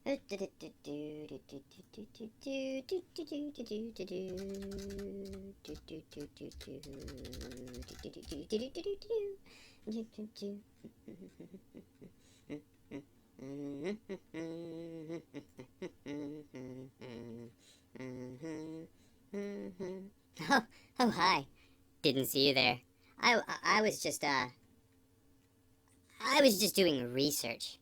Oh, oh, hi. Didn't see you there. I was just, I was just doing research.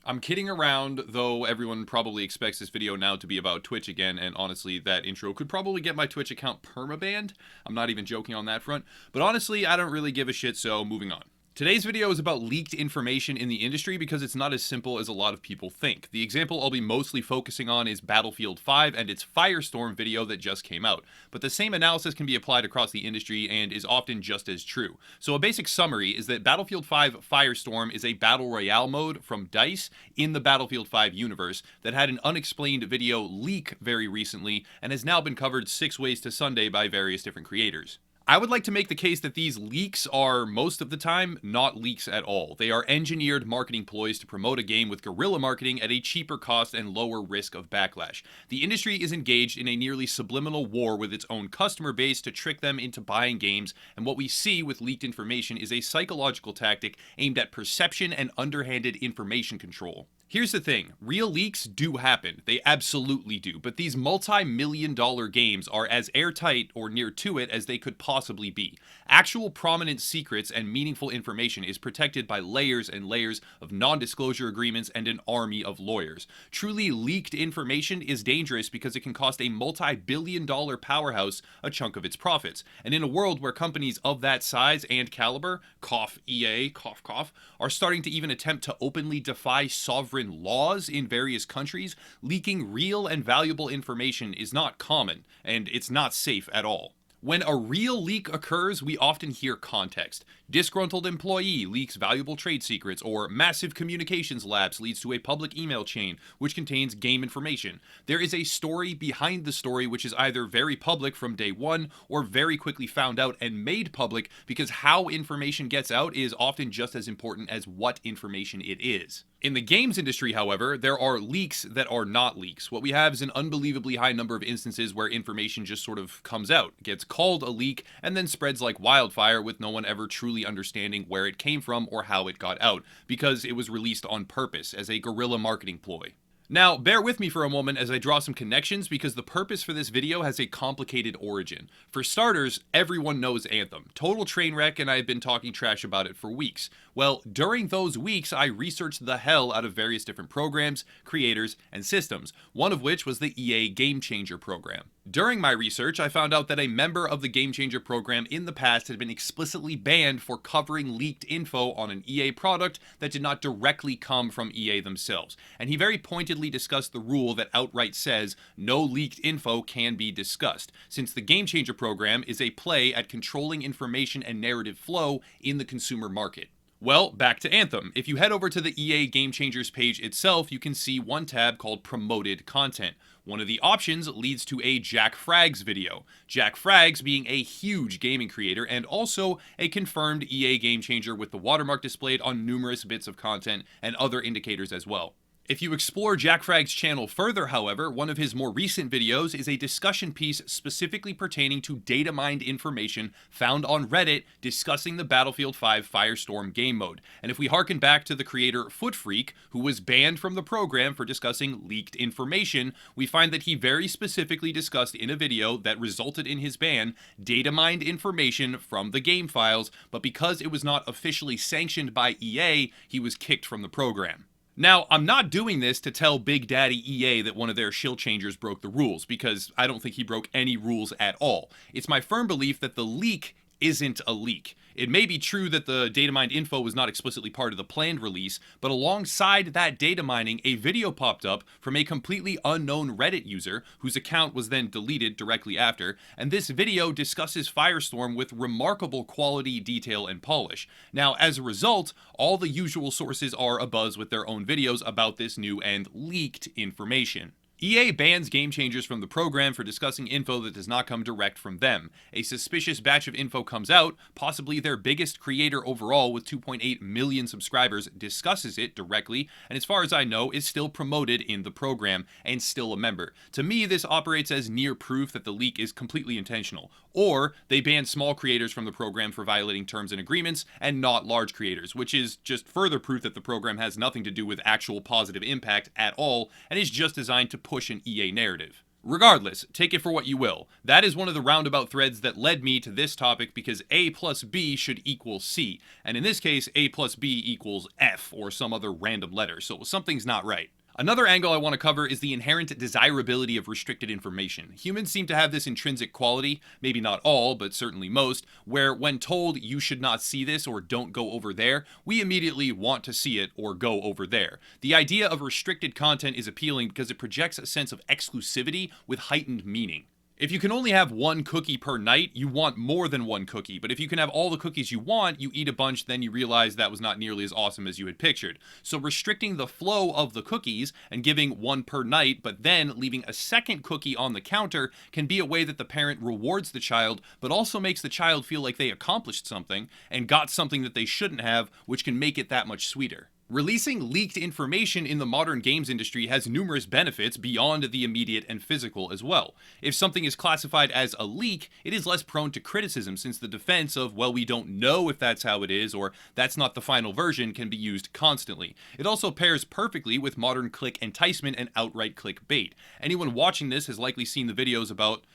I'm kidding around, though everyone probably expects this video now to be about Twitch again, and honestly, that intro could probably get my Twitch account permabanned. I'm not even joking on that front, but honestly, I don't really give a shit, so moving on. Today's video is about leaked information in the industry because it's not as simple as a lot of people think. The example I'll be mostly focusing on is Battlefield 5 and its Firestorm video that just came out, but the same analysis can be applied across the industry and is often just as true. So a basic summary is that Battlefield 5 Firestorm is a battle royale mode from DICE in the Battlefield 5 universe that had an unexplained video leak very recently and has now been covered 6 ways to Sunday by various different creators. I would like to make the case that these leaks are, most of the time, not leaks at all. They are engineered marketing ploys to promote a game with guerrilla marketing at a cheaper cost and lower risk of backlash. The industry is engaged in a nearly subliminal war with its own customer base to trick them into buying games, and what we see with leaked information is a psychological tactic aimed at perception and underhanded information control. Here's the thing, real leaks do happen, they absolutely do, but these multi-million-dollar games are as airtight or near to it as they could possibly be. Actual prominent secrets and meaningful information is protected by layers and layers of non-disclosure agreements and an army of lawyers. Truly leaked information is dangerous because it can cost a multi-billion-dollar powerhouse a chunk of its profits, and in a world where companies of that size and caliber, cough EA, cough cough, are starting to even attempt to openly defy sovereign laws in various countries, leaking real and valuable information is not common, and it's not safe at all. When a real leak occurs, we often hear context. Disgruntled employee leaks valuable trade secrets, or massive communications lapse leads to a public email chain which contains game information. There is a story behind the story which is either very public from day one or very quickly found out and made public because how information gets out is often just as important as what information it is. In the games industry, however, there are leaks that are not leaks. What we have is an unbelievably high number of instances where information just sort of comes out, gets called a leak, and then spreads like wildfire with no one ever truly understanding where it came from or how it got out, because it was released on purpose as a guerrilla marketing ploy. Now, bear with me for a moment as I draw some connections because the purpose for this video has a complicated origin. For starters, everyone knows Anthem. Total train wreck, and I've been talking trash about it for weeks. Well, during those weeks, I researched the hell out of various different programs, creators, and systems, one of which was the EA Game Changer program. During my research, I found out that a member of the Game Changer program in the past had been explicitly banned for covering leaked info on an EA product that did not directly come from EA themselves, and he very pointedly discussed the rule that outright says no leaked info can be discussed, since the Game Changer program is a play at controlling information and narrative flow in the consumer market. Well, back to Anthem. If you head over to the EA Game Changers page itself, you can see one tab called Promoted Content. One of the options leads to a Jack Frags video. Jack Frags being a huge gaming creator and also a confirmed EA Game Changer with the watermark displayed on numerous bits of content and other indicators as well. If you explore Jack Frag's channel further, however, one of his more recent videos is a discussion piece specifically pertaining to data mined information found on Reddit discussing the Battlefield 5 Firestorm game mode. And if we harken back to the creator Footfreak, who was banned from the program for discussing leaked information, we find that he very specifically discussed in a video that resulted in his ban data mined information from the game files, but because it was not officially sanctioned by EA, he was kicked from the program. Now, I'm not doing this to tell Big Daddy EA that one of their shield changers broke the rules, because I don't think he broke any rules at all. It's my firm belief that the leak isn't a leak. It may be true that the data mined info was not explicitly part of the planned release, but alongside that data mining, a video popped up from a completely unknown Reddit user, whose account was then deleted directly after, and this video discusses Firestorm with remarkable quality, detail, and polish. Now, as a result, all the usual sources are abuzz with their own videos about this new and leaked information. EA bans Game Changers from the program for discussing info that does not come direct from them. A suspicious batch of info comes out, possibly their biggest creator overall with 2.8 million subscribers discusses it directly, and as far as I know is still promoted in the program and still a member. To me, this operates as near proof that the leak is completely intentional. Or they ban small creators from the program for violating terms and agreements and not large creators, which is just further proof that the program has nothing to do with actual positive impact at all and is just designed to push an EA narrative. Regardless, take it for what you will. That is one of the roundabout threads that led me to this topic because A plus B should equal C, and in this case, A plus B equals F or some other random letter, so something's not right. Another angle I want to cover is the inherent desirability of restricted information. Humans seem to have this intrinsic quality, maybe not all, but certainly most, where when told you should not see this or don't go over there, we immediately want to see it or go over there. The idea of restricted content is appealing because it projects a sense of exclusivity with heightened meaning. If you can only have one cookie per night, you want more than one cookie. But if you can have all the cookies you want, you eat a bunch, then you realize that was not nearly as awesome as you had pictured. So restricting the flow of the cookies and giving one per night, but then leaving a second cookie on the counter can be a way that the parent rewards the child, but also makes the child feel like they accomplished something and got something that they shouldn't have, which can make it that much sweeter. Releasing leaked information in the modern games industry has numerous benefits beyond the immediate and physical as well. If something is classified as a leak, it is less prone to criticism since the defense of, well, we don't know if that's how it is or that's not the final version can be used constantly. It also pairs perfectly with modern click enticement and outright clickbait. Anyone watching this has likely seen the videos about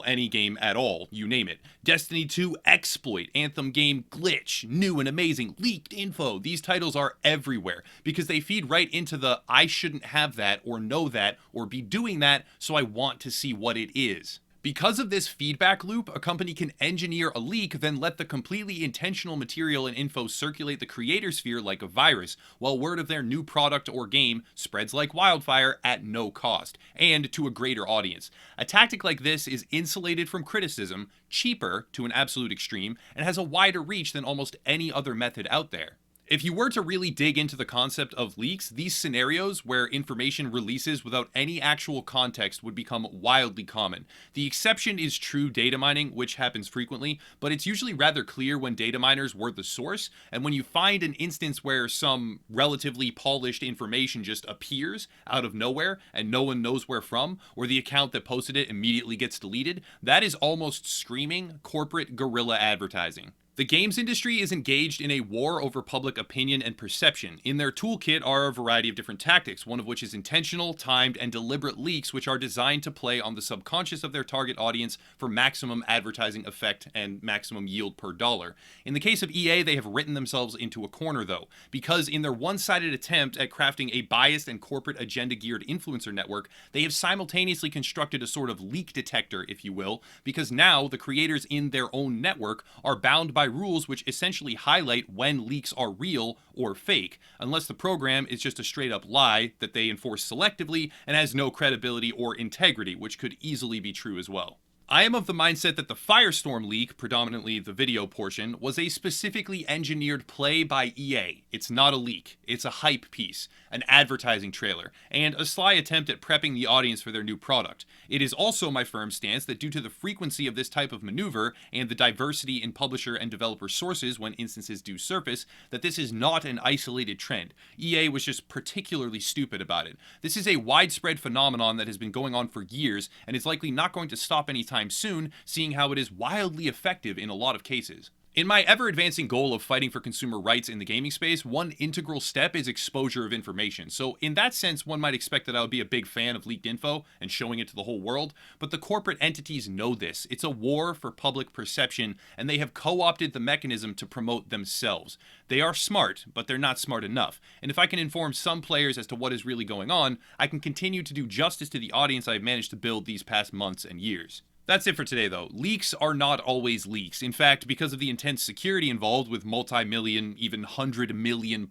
any game at all, you name it. Destiny 2 exploit, Anthem game glitch, new and amazing, leaked info. These titles are everywhere because they feed right into the I shouldn't have that or know that or be doing that, so I want to see what it is. Because of this feedback loop, a company can engineer a leak, then let the completely intentional material and info circulate the creator sphere like a virus, while word of their new product or game spreads like wildfire at no cost, and to a greater audience. A tactic like this is insulated from criticism, cheaper to an absolute extreme, and has a wider reach than almost any other method out there. If you were to really dig into the concept of leaks, these scenarios where information releases without any actual context would become wildly common. The exception is true data mining, which happens frequently, but it's usually rather clear when data miners were the source, and when you find an instance where some relatively polished information just appears out of nowhere and no one knows where from, or the account that posted it immediately gets deleted, that is almost screaming corporate guerrilla advertising. The games industry is engaged in a war over public opinion and perception. In their toolkit are a variety of different tactics, one of which is intentional, timed, and deliberate leaks which are designed to play on the subconscious of their target audience for maximum advertising effect and maximum yield per dollar. In the case of EA, they have written themselves into a corner though, because in their one-sided attempt at crafting a biased and corporate agenda-geared influencer network, they have simultaneously constructed a sort of leak detector, if you will, because now the creators in their own network are bound by rules which essentially highlight when leaks are real or fake, unless the program is just a straight up lie that they enforce selectively and has no credibility or integrity, which could easily be true as well. I am of the mindset that the Firestorm leak, predominantly the video portion, was a specifically engineered play by EA. It's not a leak, it's a hype piece, an advertising trailer, and a sly attempt at prepping the audience for their new product. It is also my firm stance that due to the frequency of this type of maneuver and the diversity in publisher and developer sources when instances do surface, that this is not an isolated trend. EA was just particularly stupid about it. This is a widespread phenomenon that has been going on for years and is likely not going to stop anytime soon, seeing how it is wildly effective in a lot of cases. In my ever-advancing goal of fighting for consumer rights in the gaming space, one integral step is exposure of information. So in that sense, one might expect that I would be a big fan of leaked info and showing it to the whole world, but the corporate entities know this. It's a war for public perception, and they have co-opted the mechanism to promote themselves. They are smart, but they're not smart enough. And if I can inform some players as to what is really going on, I can continue to do justice to the audience I've managed to build these past months and years. That's it for today though. Leaks are not always leaks. In fact, because of the intense security involved with multi-million, even $100 million+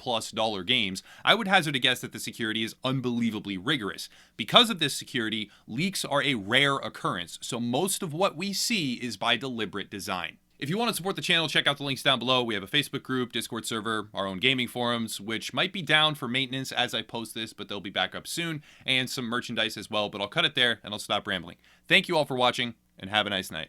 games, I would hazard a guess that the security is unbelievably rigorous. Because of this security, leaks are a rare occurrence, so most of what we see is by deliberate design. If you want to support the channel, check out the links down below. We have a Facebook group, Discord server, our own gaming forums, which might be down for maintenance as I post this, but they'll be back up soon, and some merchandise as well. But I'll cut it there, and I'll stop rambling. Thank you all for watching, and have a nice night.